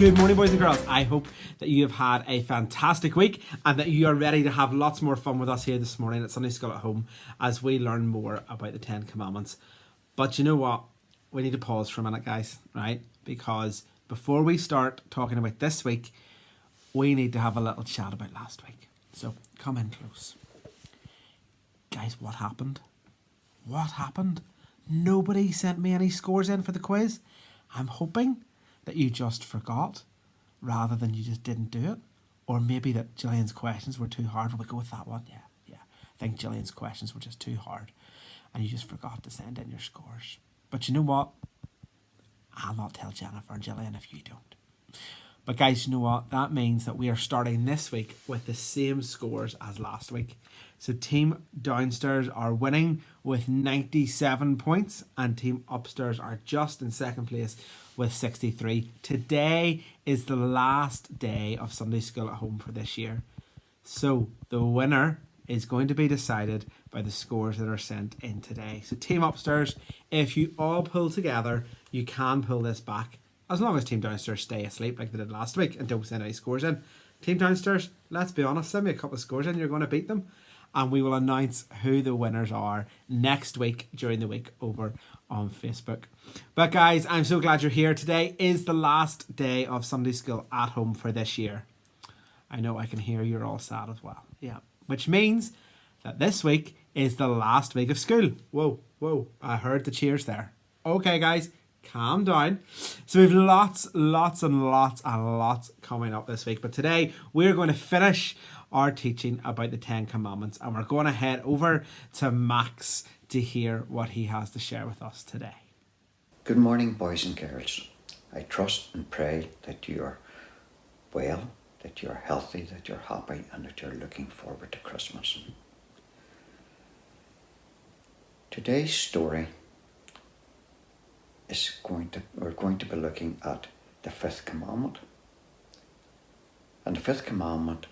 Good morning, boys and girls. I hope that you have had a fantastic week and that you are ready to have lots more fun with us here this morning at Sunday School at Home as we learn more about the Ten Commandments. But you know what? We need to pause for a minute, guys, right? Because before we start talking about this week, we need to have a little chat about last week. So come in close. Guys, what happened? What happened? Nobody sent me any scores in for the quiz. I'm hoping that you just forgot rather than you just didn't do it. Or maybe that Gillian's questions were too hard. Will we go with that one? Yeah. I think Gillian's questions were just too hard and you just forgot to send in your scores. But you know what? I'll not tell Jennifer and Gillian if you don't. But guys, you know what? That means that we are starting this week with the same scores as last week. So Team Downstairs are winning with 97 points and Team Upstairs are just in second place with 63. Today is the last day of Sunday School at Home for this year. So the winner is going to be decided by the scores that are sent in today. So Team Upstairs, if you all pull together, you can pull this back. As long as Team Downstairs stay asleep like they did last week and don't send any scores in. Team Downstairs, let's be honest, send me a couple of scores in, you're going to beat them. And we will announce who the winners are next week during the week over on Facebook. But guys, I'm so glad you're here. Today is the last day of Sunday School at Home for this year. I know I can hear you're all sad as well. Yeah, which means that this week is the last week of school. Whoa, I heard the cheers there. Okay, guys. Calm down. So we've lots coming up this week. But today we're going to finish our teaching about the Ten Commandments. And we're going to head over to Max to hear what he has to share with us today. Good morning, boys and girls. I trust and pray that you are well, that you are healthy, that you're happy, and that you're looking forward to Christmas. Today's story we're going to be looking at the fifth commandment. And the fifth commandment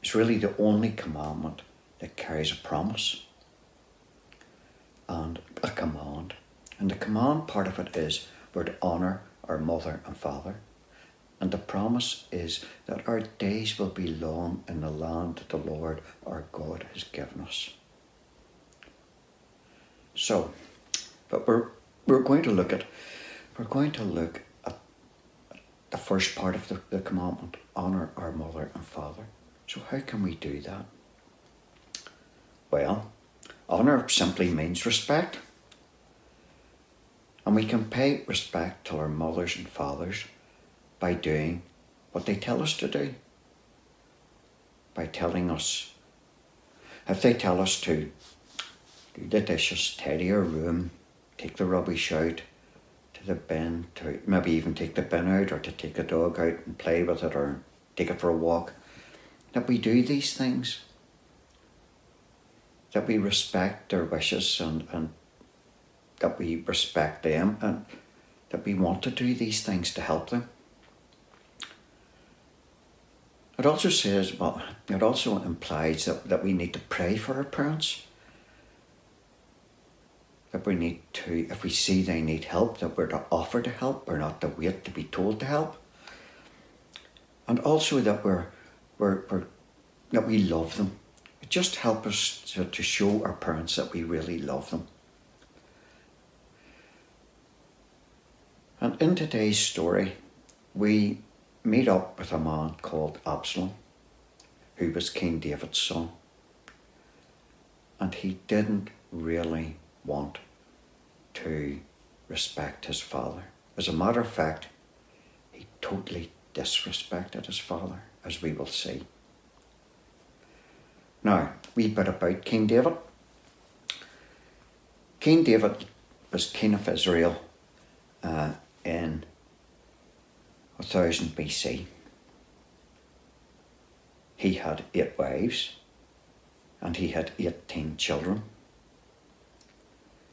is really the only commandment that carries a promise and a command. And the command part of it is we're to honour our mother and father. And the promise is that our days will be long in the land that the Lord our God has given us. So, but we're going to look at the first part of the commandment, honour our mother and father. So how can we do that? Well, honour simply means respect. And we can pay respect to our mothers and fathers by doing what they tell us to do. By telling us, if they tell us to do the dishes, tidy our room, take the rubbish out to the bin, to maybe even take the bin out or to take the dog out and play with it or take it for a walk, that we do these things, that we respect their wishes and that we respect them and that we want to do these things to help them. It also says, it also implies that we need to pray for our parents. That we need to, if we see they need help, that we're to offer to help, we're not to wait to be told to help. And also that that we love them. It just helps us to show our parents that we really love them. And in today's story, we meet up with a man called Absalom, who was King David's son. And he didn't really want to respect his father. As a matter of fact, he totally disrespected his father, as we will see. Now, a wee bit about King David. King David was king of Israel in 1000 BC. He had 8 wives and he had 18 children.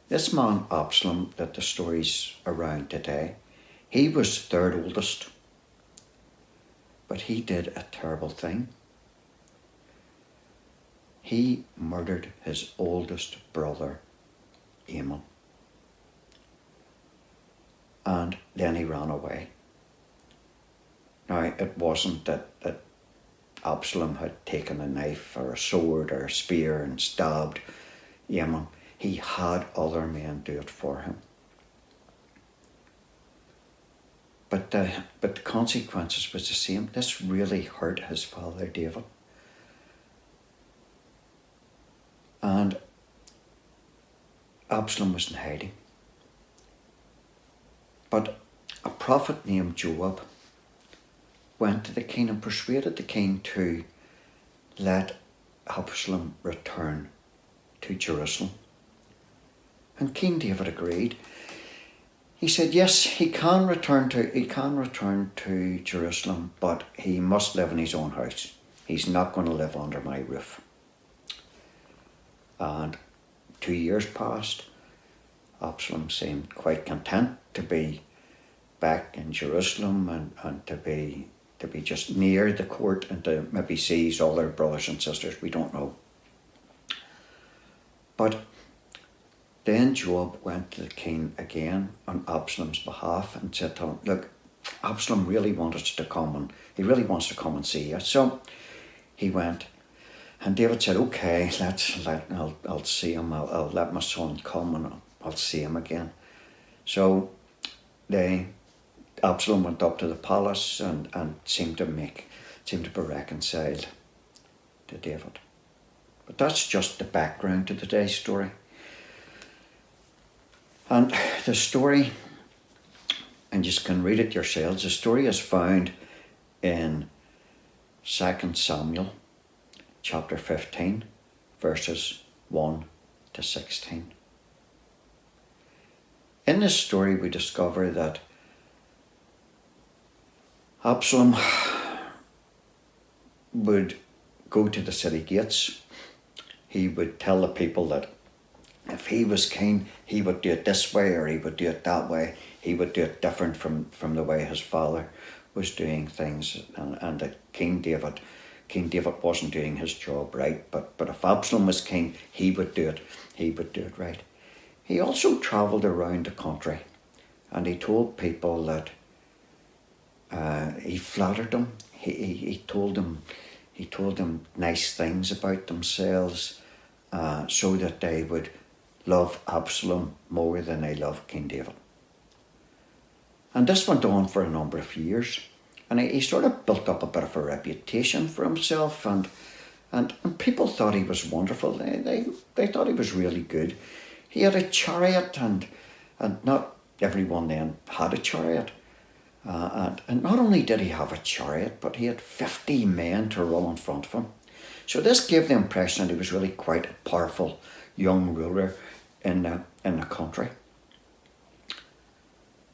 This man Absalom that the story's around today, he was third oldest, but he did a terrible thing. He murdered his oldest brother, Amon, and then he ran away. Now, it wasn't that Absalom had taken a knife or a sword or a spear and stabbed Amnon. He had other men do it for him. But the consequences was the same. This really hurt his father David. And Absalom was in hiding. But a prophet named Joab went to the king and persuaded the king to let Absalom return to Jerusalem. And King David agreed. He said, yes, he can return to Jerusalem, but he must live in his own house. He's not going to live under my roof. And 2 years passed. Absalom seemed quite content to be back in Jerusalem and to be just near the court and to maybe see his other brothers and sisters. We don't know. But then Joab went to the king again on Absalom's behalf and said to him, look, Absalom really wanted to come and he really wants to come and see you. So he went, and David said, okay, I'll see him. I'll let my son come and I'll see him again. So Absalom went up to the palace and seemed to be reconciled to David. But that's just the background to today's story. And the story, and you can read it yourselves, the story is found in 2 Samuel chapter 15, verses 1 to 16. In this story we discover that Absalom would go to the city gates. He would tell the people that if he was king, he would do it this way or he would do it that way. He would do it different from the way his father was doing things. And that King David wasn't doing his job right. But if Absalom was king, he would do it right. He also travelled around the country and he told people that he flattered them. He told them nice things about themselves so that they would love Absalom more than they loved King David. And this went on for a number of years. And he sort of built up a bit of a reputation for himself and people thought he was wonderful. They thought he was really good. He had a chariot and not everyone then had a chariot. And not only did he have a chariot, but he had 50 men to run in front of him. So this gave the impression that he was really quite a powerful young ruler in the country.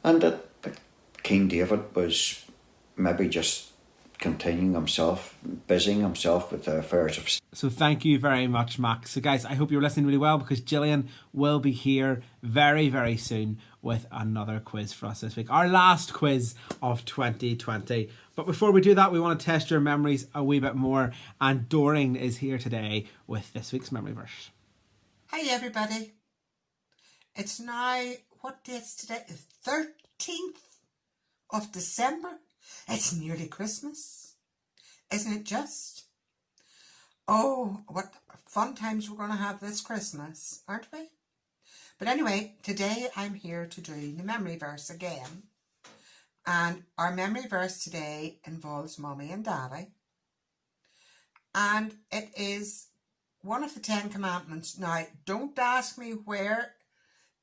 And that King David was maybe just busying himself with the affairs of state. So thank you very much, Max. So guys, I hope you're listening really well because Gillian will be here very, very soon with another quiz for us this week. Our last quiz of 2020. But before we do that, we want to test your memories a wee bit more. And Doreen is here today with this week's memory verse. Hi everybody. It's now, what date's today? The 13th of December. It's nearly Christmas. Isn't it just? Oh, what fun times we're going to have this Christmas, aren't we? But anyway, today I'm here to do the memory verse again. And our memory verse today involves Mummy and Daddy. And it is one of the 10 Commandments. Now, don't ask me where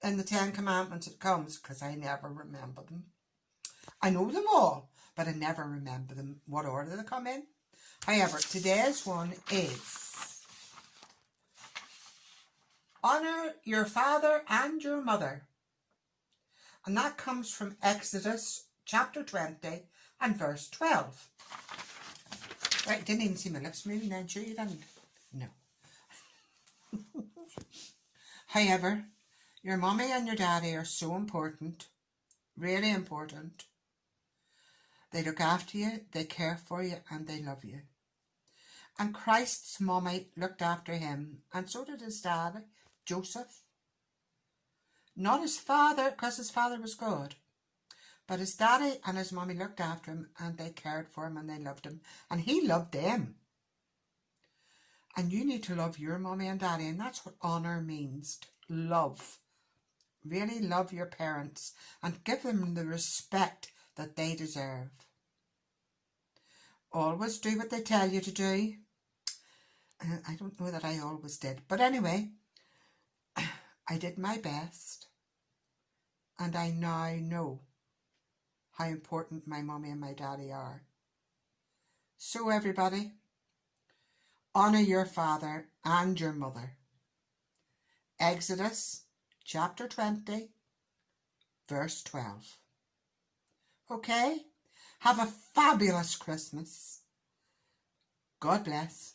in the 10 Commandments it comes, because I never remember them. I know them all, but I never remember them, what order they come in. However, today's one is, honour your father and your mother. And that comes from Exodus chapter 20 and verse 12. Right, didn't even see my lips moving then, sure you didn't? No. However, your mummy and your daddy are so important, really important. They look after you, they care for you, and they love you. And Christ's mummy looked after him, and so did his dad, Joseph. Not his father, because his father was good, But his daddy and his mommy looked after him and they cared for him and they loved him. And he loved them. And you need to love your mommy and daddy, and that's what honour means. Love. Really love your parents and give them the respect that they deserve. Always do what they tell you to do. I don't know that I always did. But anyway, I did my best. And I now know how important my mommy and my daddy are. So everybody, honour your father and your mother. Exodus chapter 20, verse 12. Okay? Have a fabulous Christmas. God bless.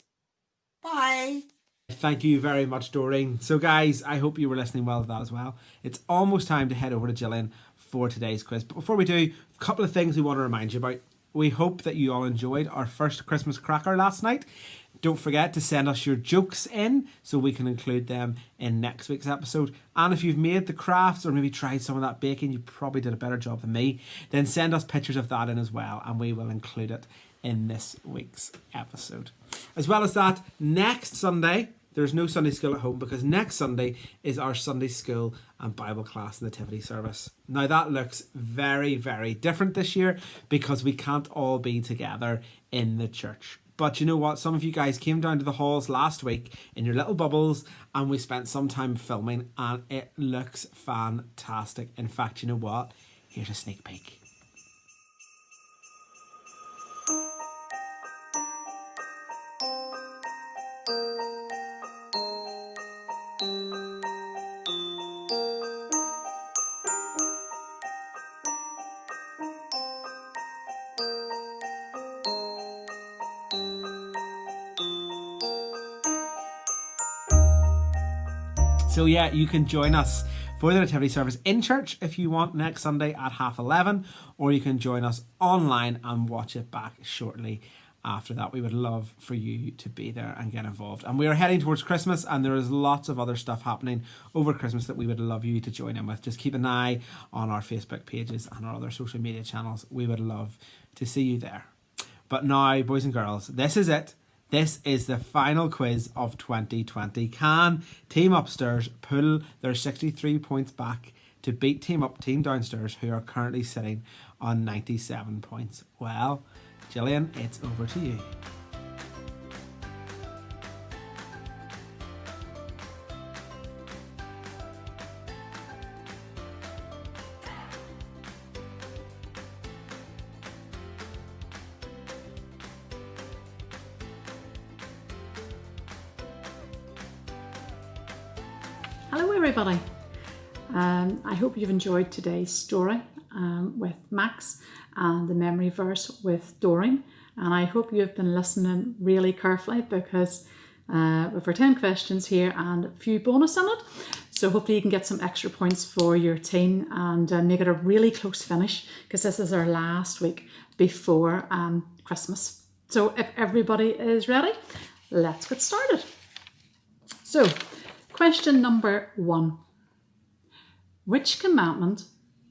Bye. Thank you very much, Doreen. So guys, I hope you were listening well to that as well. It's almost time to head over to Gillian for today's quiz. But before we do, a couple of things we want to remind you about. We hope that you all enjoyed our first Christmas cracker last night. Don't forget to send us your jokes in so we can include them in next week's episode. And if you've made the crafts or maybe tried some of that baking, you probably did a better job than me, then send us pictures of that in as well and we will include it in this week's episode. As well as that, next Sunday, there's no Sunday school at home because next Sunday is our Sunday school and Bible class nativity service. Now that looks very, very different this year because we can't all be together in the church. But you know what? Some of you guys came down to the halls last week in your little bubbles and we spent some time filming and it looks fantastic. In fact, you know what? Here's a sneak peek. So yeah, you can join us for the nativity service in church if you want next Sunday at 11:30, or you can join us online and watch it back shortly after that. We would love for you to be there and get involved. And we are heading towards Christmas and there is lots of other stuff happening over Christmas that we would love you to join in with. Just keep an eye on our Facebook pages and our other social media channels. We would love to see you there. But now, boys and girls, this is it. This is the final quiz of 2020. Can Team Upstairs pull their 63 points back to beat Team Up, Team Downstairs, who are currently sitting on 97 points? Well, Gillian, it's over to you. Hello everybody. I hope you've enjoyed today's story with Max and the memory verse with Doreen, and I hope you've been listening really carefully because we've our 10 questions here and a few bonus in it, so hopefully you can get some extra points for your team and make it a really close finish because this is our last week before Christmas. So if everybody is ready, let's get started. So question number 1. Which commandment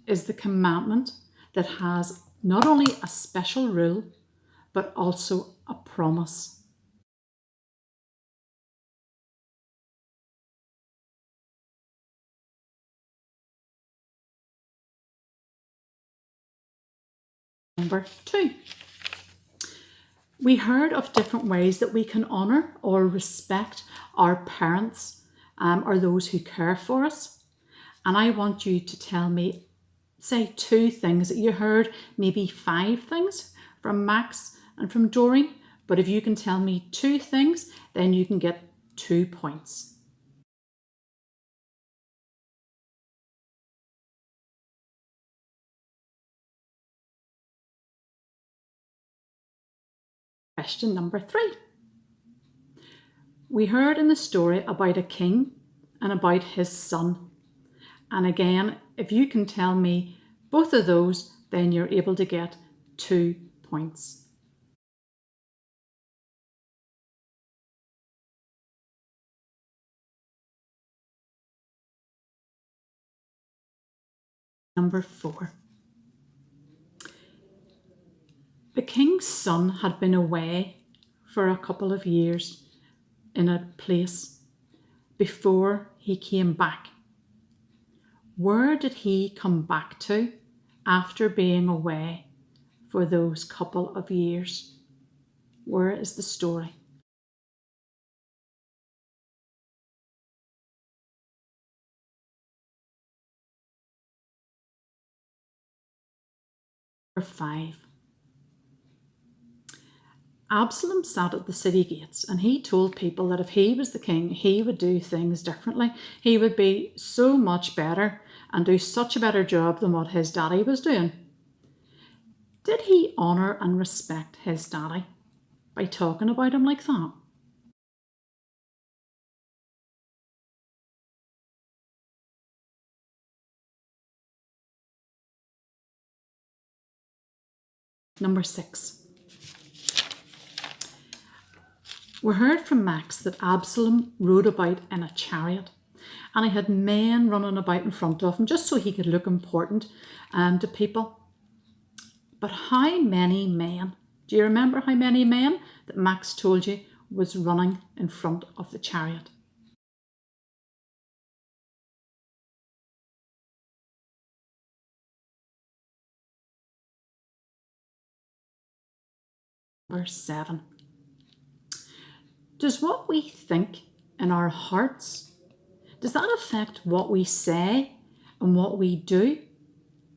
is the commandment that has not only a special rule, but also a promise? Number 2. We heard of different ways that we can honour or respect our parents or those who care for us. And I want you to tell me, say 2 things that you heard, maybe 5 things from Max and from Doreen. But if you can tell me 2 things, then you can get 2 points. Question number 3. We heard in the story about a king and about his son. And again, if you can tell me both of those, then you're able to get 2 points. Number 4. king's son had been away for a couple of years in a place before he came back. Where did he come back to after being away for those couple of years? Where is the story? Number 5. Absalom sat at the city gates and he told people that if he was the king, he would do things differently. He would be so much better and do such a better job than what his daddy was doing. Did he honour and respect his daddy by talking about him like that? Number 6. We heard from Max that Absalom rode about in a chariot and he had men running about in front of him just so he could look important to people. But how many men? Do you remember how many men that Max told you was running in front of the chariot? Verse 7. Does what we think in our hearts, does that affect what we say and what we do?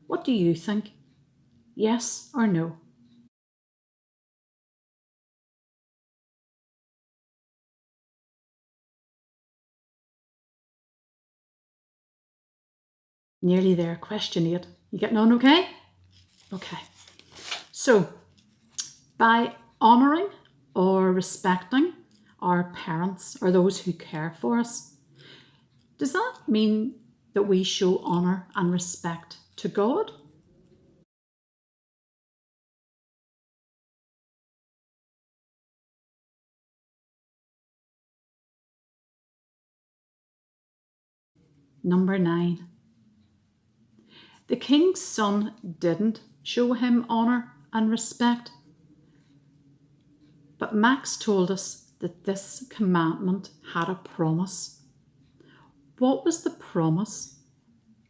What do you think? Yes or no? Nearly there. Question 8. You getting on okay? Okay. So, by honouring or respecting our parents or those who care for us, does that mean that we show honour and respect to God? Number 9. The king's son didn't show him honour and respect, but Max told us that this commandment had a promise. What was the promise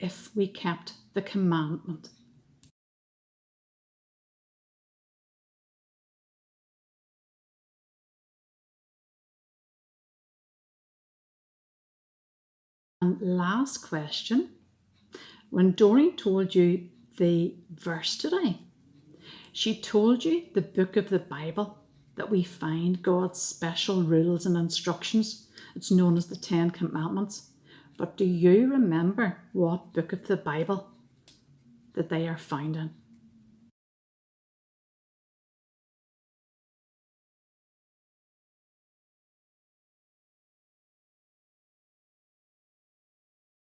if we kept the commandment? And last question, when Doreen told you the verse today, she told you the book of the Bible that we find God's special rules and instructions. It's known as the 10 Commandments. But do you remember what book of the Bible that they are found in?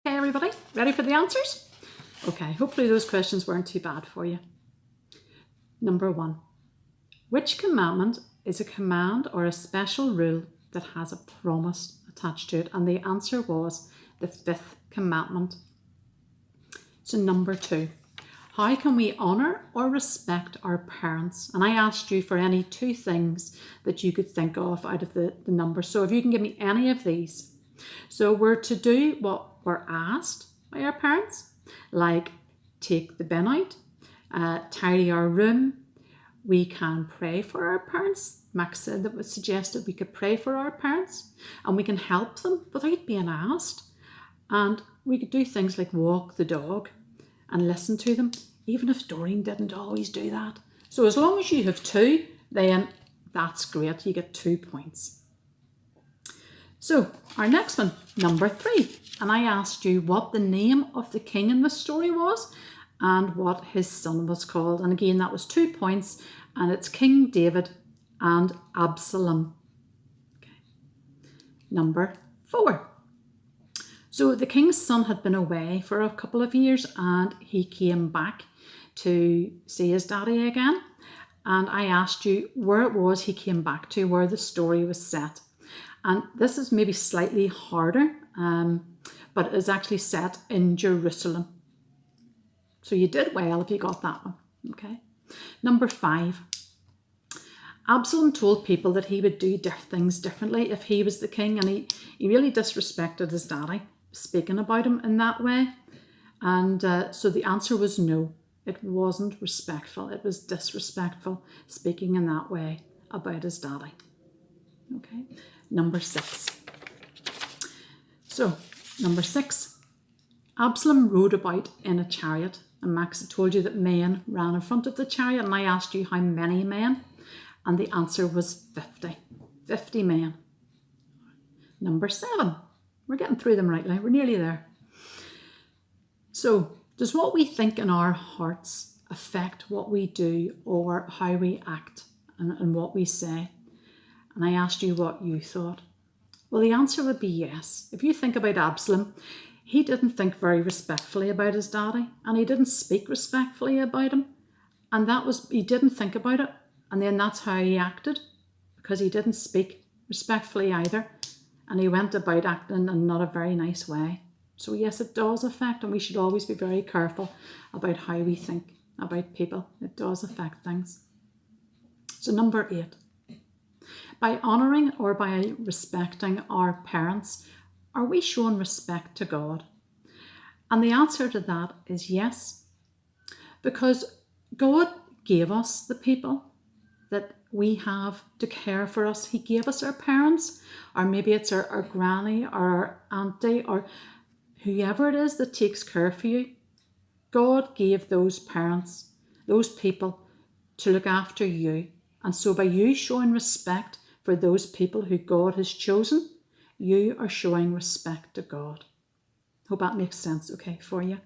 Okay, everybody, ready for the answers? Okay, hopefully those questions weren't too bad for you. Number 1. Which commandment is a command or a special rule that has a promise attached to it? And the answer was the 5th commandment. So number 2. How can we honour or respect our parents? And I asked you for any 2 things that you could think of out of the number. So if you can give me any of these. So we're to do what we're asked by our parents, like take the bin out, tidy our room. We can pray for our parents. Max said that was suggested we could pray for our parents and we can help them without being asked. And we could do things like walk the dog and listen to them, even if Doreen didn't always do that. So as long as you have 2, then that's great. You get 2 points. So our next one, number 3. And I asked you what the name of the king in the story was and what his son was called. And again, that was 2 points, and it's King David and Absalom. Okay. Number 4. So the king's son had been away for a couple of years and he came back to see his daddy again. And I asked you where it was he came back to, where the story was set. And this is maybe slightly harder, but it's actually set in Jerusalem. So you did well if you got that one, okay? Number 5. Absalom told people that he would do things differently if he was the king, and he really disrespected his daddy, speaking about him in that way. And so the answer was no. It wasn't respectful. It was disrespectful, speaking in that way about his daddy. Okay, number 6. So, number 6, Absalom rode about in a chariot. And Max had told you that men ran in front of the chariot, and I asked you how many men, and the answer was 50. 50 men. Number 7. We're getting through them right now. We're nearly there. So, does what we think in our hearts affect what we do or how we act and what we say? And I asked you what you thought. Well, the answer would be yes. If you think about Absalom, he didn't think very respectfully about his daddy, and he didn't speak respectfully about him. And he didn't think about it. And then that's how he acted, because he didn't speak respectfully either. And he went about acting in not a very nice way. So yes, it does affect, and we should always be very careful about how we think about people. It does affect things. So number 8. By honouring or by respecting our parents, are we showing respect to God? And the answer to that is yes. Because God gave us the people that we have to care for us. He gave us our parents, or maybe it's our granny or our auntie or whoever it is that takes care for you. God gave those parents, those people, to look after you. And so by you showing respect for those people who God has chosen, you are showing respect to God. Hope that makes sense, okay, for you.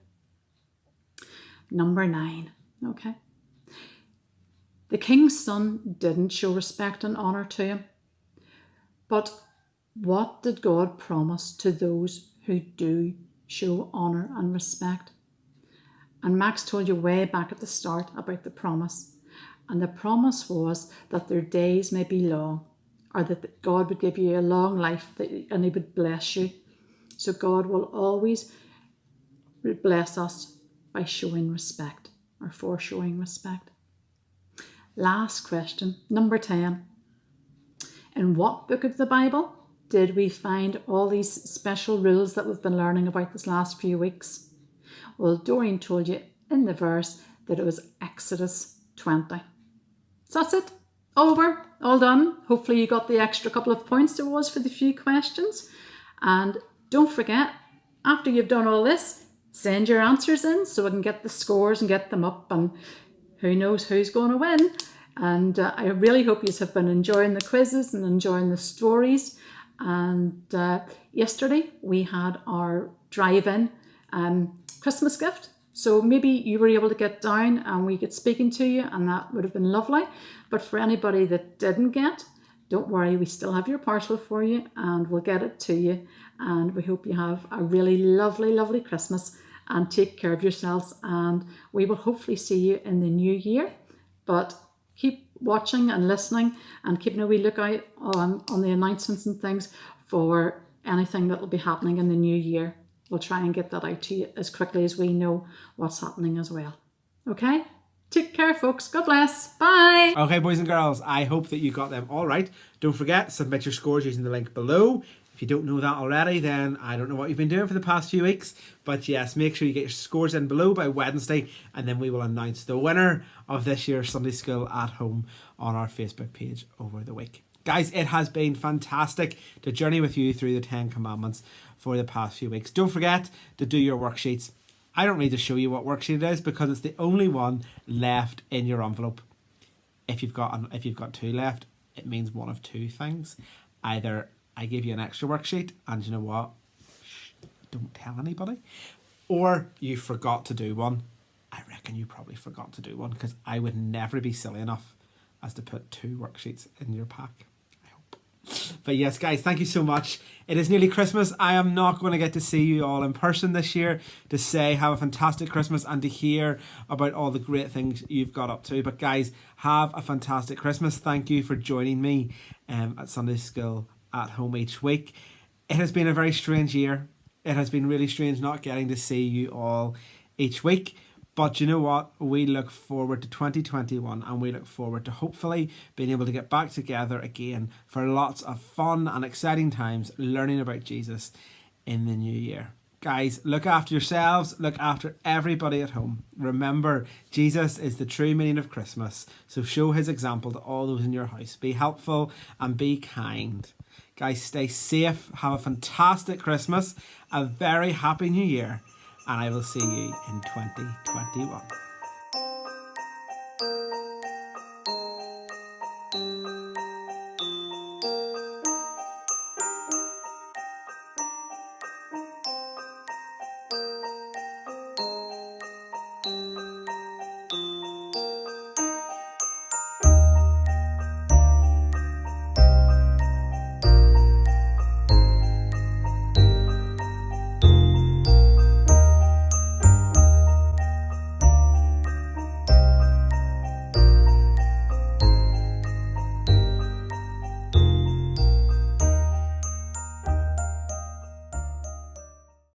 Number 9, okay. The king's son didn't show respect and honour to him. But what did God promise to those who do show honour and respect? And Max told you way back at the start about the promise. And the promise was that their days may be long, or that God would give you a long life and he would bless you. So God will always bless us by showing respect, or for showing respect. Last question, number 10. In what book of the Bible did we find all these special rules that we've been learning about this last few weeks? Well, Doreen told you in the verse that it was Exodus 20. So that's it. Over. All done. Hopefully you got the extra couple of points there was for the few questions. And don't forget, after you've done all this, send your answers in so we can get the scores and get them up, and who knows who's going to win. And I really hope you have been enjoying the quizzes and enjoying the stories. And yesterday we had our drive-in Christmas gift. So maybe you were able to get down and we get speaking to you, and that would have been lovely. But for anybody that didn't get, don't worry, we still have your parcel for you and we'll get it to you. And we hope you have a really lovely, lovely Christmas and take care of yourselves. And we will hopefully see you in the new year. But keep watching and listening and keeping a wee lookout on the announcements and things for anything that will be happening in the new year. We'll try and get that out to you as quickly as we know what's happening as well. Okay? Take care, folks. God bless. Bye. Okay, boys and girls, I hope that you got them all right. Don't forget, submit your scores using the link below. If you don't know that already, then I don't know what you've been doing for the past few weeks. But yes, make sure you get your scores in below by Wednesday, and then we will announce the winner of this year's Sunday School at Home on our Facebook page over the week. Guys, it has been fantastic to journey with you through the 10 Commandments for the past few weeks. Don't forget to do your worksheets. I don't need to show you what worksheet it is because it's the only one left in your envelope. If you've got 2 left, it means one of 2 things. Either I give you an extra worksheet and you know what? Don't tell anybody. Or you forgot to do one. I reckon you probably forgot to do one because I would never be silly enough as to put 2 worksheets in your pack. But yes, guys, thank you so much. It is nearly Christmas. I am not going to get to see you all in person this year to say have a fantastic Christmas and to hear about all the great things you've got up to. But guys, have a fantastic Christmas. Thank you for joining me at Sunday School at Home each week. It has been a very strange year. It has been really strange not getting to see you all each week. But you know what? We look forward to 2021, and we look forward to hopefully being able to get back together again for lots of fun and exciting times learning about Jesus in the new year. Guys, look after yourselves, look after everybody at home. Remember, Jesus is the true meaning of Christmas, so show his example to all those in your house. Be helpful and be kind. Guys, stay safe, have a fantastic Christmas, a very happy new year, and I will see you in 2021.